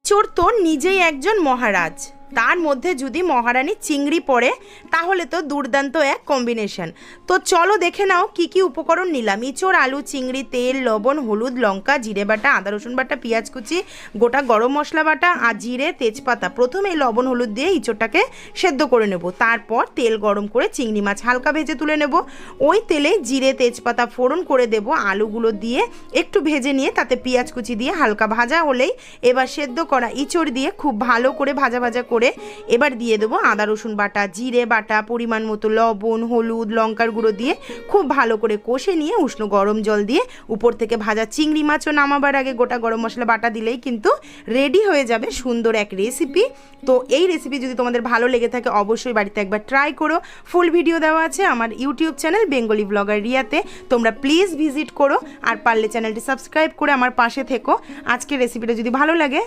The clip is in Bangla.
ইঁচড় তো নিজেই একজন মহারাজ, তার মধ্যে যদি মহারানী চিংড়ি পড়ে তাহলে তো দুর্দান্ত এক কম্বিনেশন। তো চলো দেখে নাও কি কি উপকরণ নিলাম। ইঁচড়, আলু, চিংড়ি, তেল, লবণ, হলুদ, লঙ্কা, জিরে বাটা, আদা রসুন বাটা, পেঁয়াজ কুচি, গোটা গরম মশলা বাটা আর জিরে, তেজপাতা। প্রথমে লবণ হলুদ দিয়ে ইঁচড়টাকে সেদ্ধ করে নেব, তারপর তেল গরম করে চিংড়ি মাছ হালকা ভেজে তুলে নেব। ওই তেলে জিরে তেজপাতা ফোড়ন করে দেব, আলুগুলো দিয়ে একটু ভেজে নিয়ে তাতে পেঁয়াজ কুচি দিয়ে হালকা ভাজা হলেই এবার সেদ্ধ করা ইঁচড় দিয়ে খুব ভালো করে ভাজা ভাজা করে এবার দিয়ে দেবো আদা রসুন বাটা, জিরে বাটা, পরিমাণ মতো লবণ, হলুদ, লঙ্কার গুঁড়ো দিয়ে খুব ভালো করে কষে নিয়ে উষ্ণ গরম জল দিয়ে উপর থেকে ভাজা চিংড়ি মাছও নামাবার আগে গোটা গরম মশলা বাটা দিলেই কিন্তু রেডি হয়ে যাবে সুন্দর এক রেসিপি। তো এই রেসিপি যদি তোমাদের ভালো লেগে থাকে অবশ্যই বাড়িতে একবার ট্রাই করো। ফুল ভিডিও দেওয়া আছে আমার ইউটিউব চ্যানেল বেঙ্গলি ব্লগার রিয়াতে, তোমরা প্লিজ ভিজিট করো আর পারলে চ্যানেলটি সাবস্ক্রাইব করে আমার পাশে থেকো। আজকের রেসিপিটা যদি ভালো লাগে